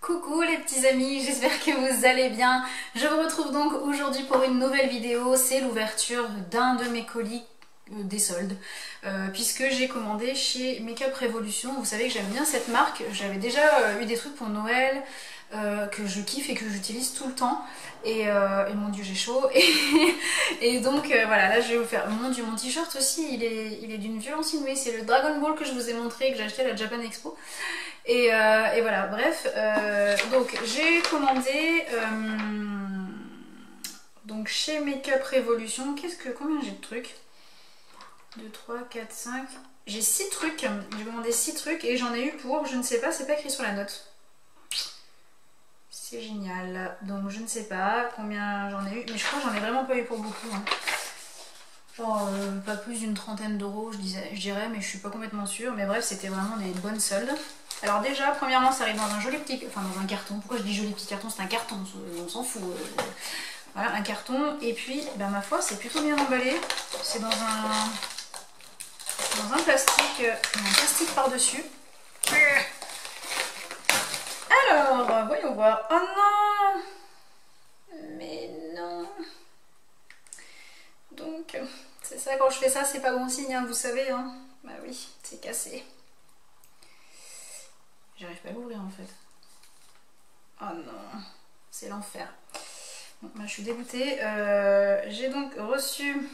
Coucou les petits amis, j'espère que vous allez bien. Je vous retrouve donc aujourd'hui pour une nouvelle vidéo. C'est l'ouverture d'un de mes colis des soldes, puisque j'ai commandé chez Make-up Revolution. Vous savez que j'aime bien cette marque. J'avais déjà eu des trucs pour Noël que je kiffe et que j'utilise tout le temps. Et mon dieu, j'ai chaud. Et donc voilà, là je vais vous faire. Mon dieu, mon t-shirt aussi, il est d'une violence inouïe. C'est le Dragon Ball que je vous ai montré, que j'ai acheté à la Japan Expo. Et voilà, bref, donc j'ai commandé donc chez Make-up Revolution. Combien j'ai de trucs? 2, 3, 4, 5. J'ai 6 trucs. J'ai commandé 6 trucs et j'en ai eu pour, je ne sais pas, c'est pas écrit sur la note. C'est génial. Donc je ne sais pas combien j'en ai eu, mais je crois que j'en ai vraiment pas eu pour beaucoup. Hein. Genre pas plus d'une trentaine d'euros, je dirais, mais je suis pas complètement sûre. Mais bref, c'était vraiment des bonnes soldes. Alors déjà, premièrement, ça arrive dans un joli petit... Enfin, dans un carton. Pourquoi je dis joli petit carton? C'est un carton, on s'en fout. Voilà, un carton. Et puis, ben, ma foi, c'est plutôt bien emballé. C'est dans un plastique par-dessus. Alors, voyons voir. Oh non! Mais non! Donc, c'est ça, quand je fais ça, c'est pas bon signe, hein, vous savez. Hein. Bah oui, c'est cassé. J'arrive pas à l'ouvrir en fait. Oh non, c'est l'enfer. Bon, bah, je suis dégoûtée. J'ai donc reçu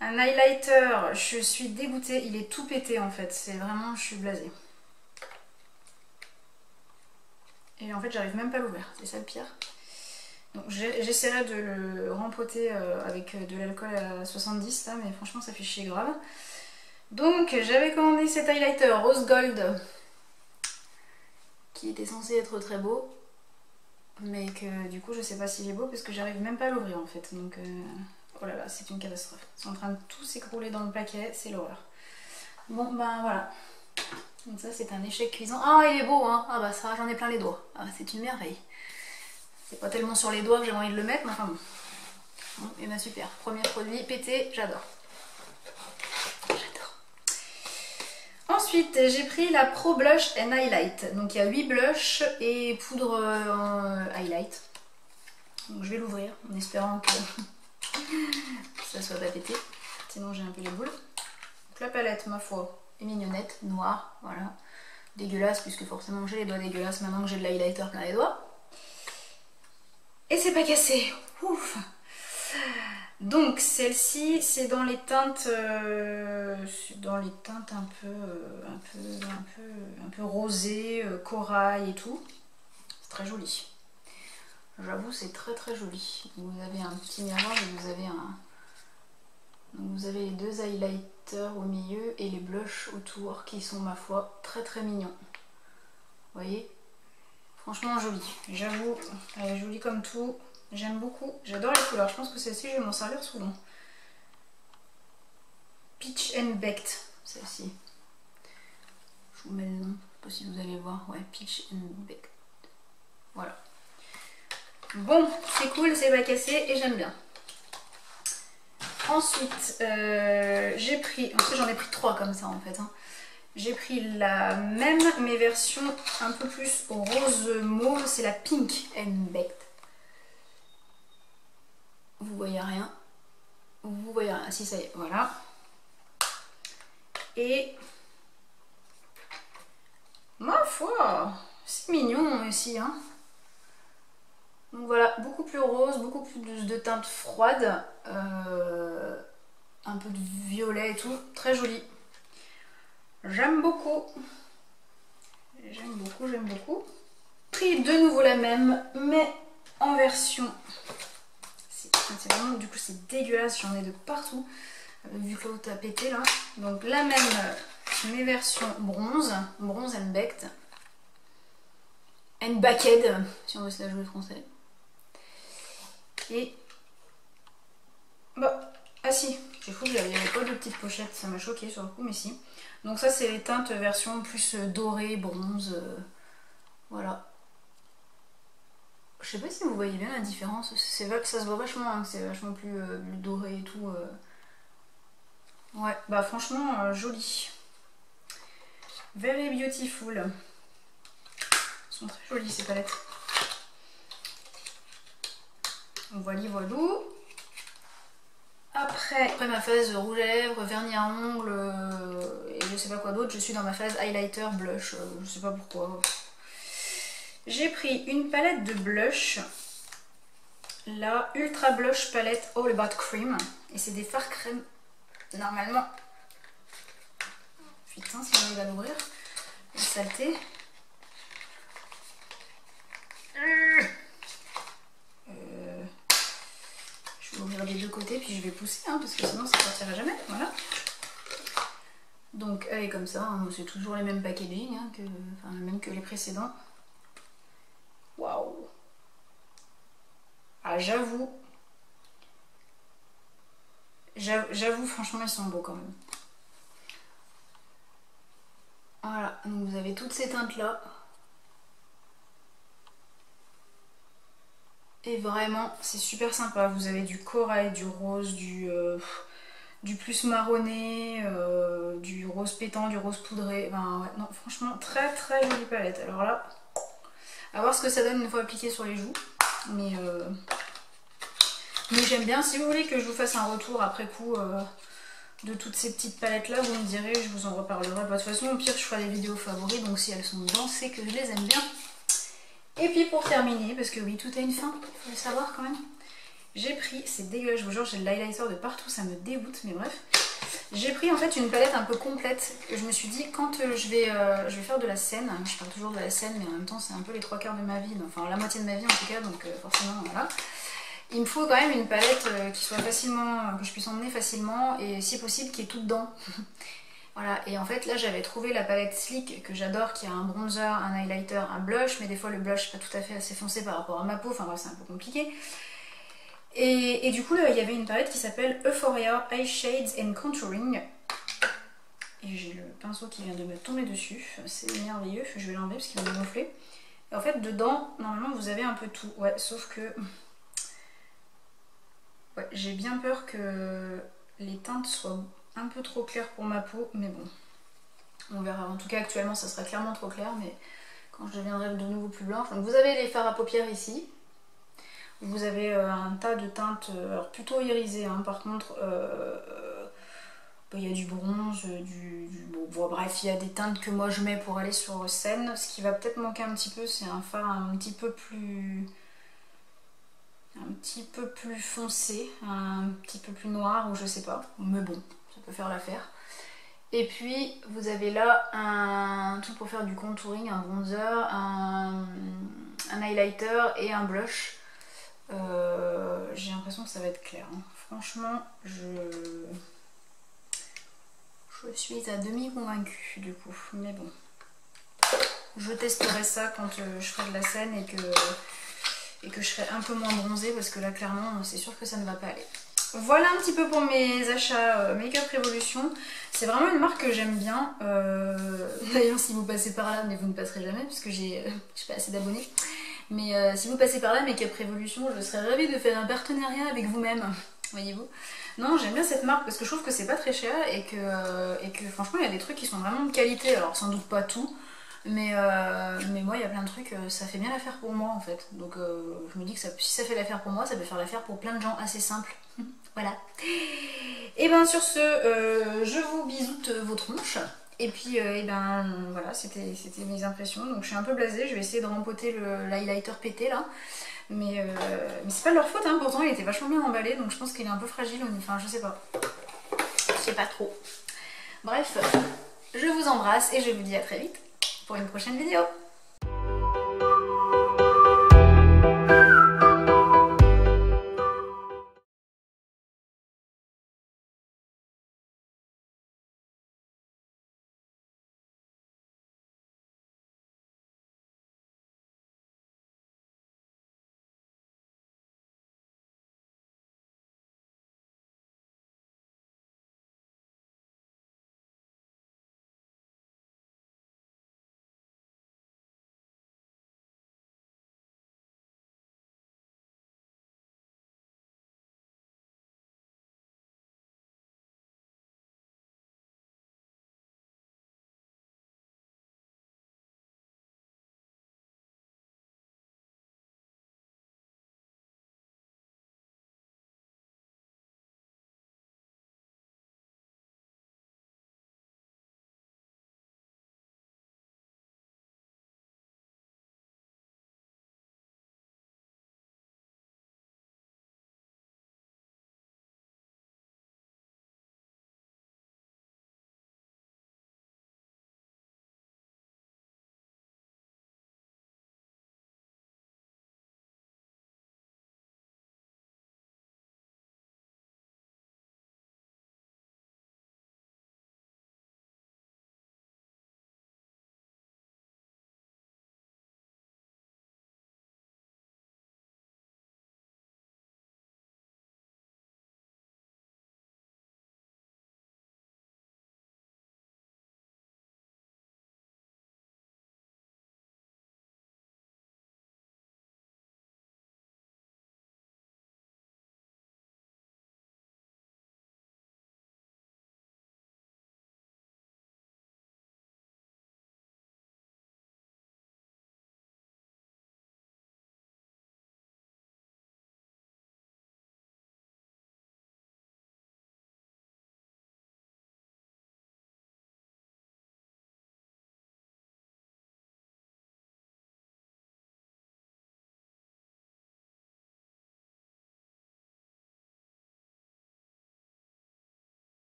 un highlighter. Je suis dégoûtée. Il est tout pété en fait. C'est vraiment, je suis blasée. Et en fait, j'arrive même pas à l'ouvrir. C'est ça le pire. Donc j'essaierai de le rempoter avec de l'alcool à 70 là, mais franchement, ça fait chier grave. Donc j'avais commandé cet highlighter rose gold qui était censé être très beau, mais que du coup je sais pas s'il est beau parce que j'arrive même pas à l'ouvrir en fait. Donc oh là là, c'est une catastrophe. C'est en train de tout s'écrouler dans le paquet, c'est l'horreur. Bon ben voilà. Donc ça c'est un échec cuisant. Ah il est beau hein. Ah bah ça j'en ai plein les doigts. Ah c'est une merveille. C'est pas tellement sur les doigts que j'ai envie de le mettre, mais enfin bon. Bon et ben super. Premier produit pété, j'adore. Ensuite, j'ai pris la Pro Blush and Highlight. Donc il y a 8 blushs et poudre highlight. Donc je vais l'ouvrir en espérant que ça soit pas pété. Sinon j'ai un peu les boules. Donc la palette, ma foi, est mignonnette, noire, voilà. Dégueulasse puisque forcément j'ai les doigts dégueulasses maintenant que j'ai de l'highlighter plein les doigts. Et c'est pas cassé. Ouf. Donc celle-ci c'est dans les teintes un peu rosées, corail et tout. C'est très joli. J'avoue c'est très très joli. Vous avez un petit miroir et vous avez les deux highlighters au milieu et les blushs autour qui sont ma foi très très mignons. Vous voyez? Franchement joli. J'avoue, elle est jolie comme tout. J'aime beaucoup, j'adore les couleurs, je pense que celle-ci je vais m'en servir souvent. Peach and Baked, celle-ci. Je vous mets le nom, je sais pas si vous allez voir, ouais, Peach and Baked. Voilà. Bon, c'est cool, c'est pas cassé et j'aime bien. Ensuite, j'ai pris, j'en ai pris 3 comme ça en fait. Hein. J'ai pris la même, mais version un peu plus au rose mauve, c'est la Pink and Baked. Vous voyez rien. Vous voyez rien. Si ça y est, voilà. Et ma foi, c'est mignon aussi. Hein. Donc voilà, beaucoup plus rose, beaucoup plus de teintes froides. Un peu de violet et tout. Très joli. J'aime beaucoup. J'aime beaucoup, j'aime beaucoup. J'ai pris de nouveau la même, mais en version... C'est vraiment, du coup c'est dégueulasse, j'en ai de partout, vu que l'autre a pété là. Donc la même, mes versions bronze and baked. And baked, si on veut se la jouer français. Et... bah, ah si, j'ai fou, il n'y avait pas de petite pochette, ça m'a choqué sur le coup, mais si. Donc ça c'est les teintes version plus dorée, bronze, voilà. Je sais pas si vous voyez bien la différence, ça se voit vachement, hein, c'est vachement plus doré et tout. Ouais, bah franchement, joli. Very beautiful. sont très jolies ces palettes. Voilà, voilou. Après ma phase rouge à lèvres, vernis à ongles et je sais pas quoi d'autre, je suis dans ma phase highlighter, blush, je sais pas pourquoi. J'ai pris une palette de blush, la Ultra Blush Palette All About Cream, et c'est des fards crème, normalement. Putain, si j'arrive à l'ouvrir, la saleté. Je vais ouvrir des deux côtés puis je vais pousser hein, parce que sinon ça sortira jamais. Voilà. Donc elle est comme ça, hein, c'est toujours les mêmes packaging, hein, même que les précédents. Waouh! Ah j'avoue, franchement ils sont beaux quand même. Voilà, donc vous avez toutes ces teintes là. Et vraiment, c'est super sympa. Vous avez du corail, du rose, du plus marronné, du rose pétant, du rose poudré. Ben, ouais, non, franchement, très très jolie palette. Alors là, à voir ce que ça donne une fois appliqué sur les joues. Mais j'aime bien. Si vous voulez que je vous fasse un retour après coup de toutes ces petites palettes là, vous me direz, je vous en reparlerai. De toute façon, au pire, je ferai des vidéos favoris. Donc si elles sont dedans, c'est que je les aime bien. Et puis pour terminer, parce que oui, tout a une fin, il faut le savoir quand même, j'ai pris, c'est dégueulasse, je vous jure, j'ai de l'highlighter de partout, ça me dégoûte, mais bref. J'ai pris en fait une palette un peu complète, que je me suis dit, quand je vais faire de la scène, je parle toujours de la scène, mais en même temps c'est un peu les 3/4 de ma vie, enfin la moitié de ma vie en tout cas, donc forcément voilà. Il me faut quand même une palette qui soit facilement, que je puisse emmener facilement, et si possible qui est tout dedans. Voilà, et en fait là j'avais trouvé la palette Sleek que j'adore, qui a un bronzer, un highlighter, un blush, mais des fois le blush n'est pas tout à fait assez foncé par rapport à ma peau, enfin bref c'est un peu compliqué. Et du coup là il y avait une palette qui s'appelle Euphoria Eye Shades and Contouring. Et j'ai le pinceau qui vient de me tomber dessus, c'est merveilleux, je vais l'enlever parce qu'il va me gonfler. Et en fait dedans, normalement vous avez un peu tout, ouais, sauf que... Ouais, j'ai bien peur que les teintes soient un peu trop clair pour ma peau, mais bon, on verra. En tout cas actuellement ça sera clairement trop clair, mais quand je deviendrai de nouveau plus blanche. Donc vous avez les fards à paupières ici, vous avez un tas de teintes, alors plutôt irisées hein, par contre, il y a du bronze, bon, bref, il y a des teintes que moi je mets pour aller sur scène. Ce qui va peut-être manquer un petit peu, c'est un fard un petit peu plus foncé, un petit peu plus noir, ou je sais pas, mais bon, ça peut faire l'affaire. Et puis vous avez là un truc pour faire du contouring, un bronzer, un highlighter et un blush. J'ai l'impression que ça va être clair, hein. Franchement je suis à demi convaincue du coup, mais bon, je testerai ça quand je ferai de la scène et que je serai un peu moins bronzée, parce que là clairement c'est sûr que ça ne va pas aller. Voilà un petit peu pour mes achats Make-up Revolution. C'est vraiment une marque que j'aime bien. D'ailleurs si vous passez par là, mais vous ne passerez jamais puisque j'ai pas assez d'abonnés. Mais si vous passez par là, Make-up Revolution, je serais ravie de faire un partenariat avec vous-même. Voyez-vous. Non, j'aime bien cette marque parce que je trouve que c'est pas très cher et que franchement il y a des trucs qui sont vraiment de qualité. Alors sans doute pas tout. Mais moi il y a plein de trucs, ça fait bien l'affaire pour moi en fait. Donc je me dis que si ça fait l'affaire pour moi, ça peut faire l'affaire pour plein de gens assez simples. Voilà. Et ben sur ce, je vous bisoute vos tronches. Et puis et ben voilà, c'était mes impressions. Donc je suis un peu blasée, je vais essayer de rempoter l'highlighter pété là. Mais c'est pas de leur faute, hein. Pourtant il était vachement bien emballé, donc je pense qu'il est un peu fragile. Enfin je sais pas. Je sais pas trop. Bref, je vous embrasse et je vous dis à très vite pour une prochaine vidéo.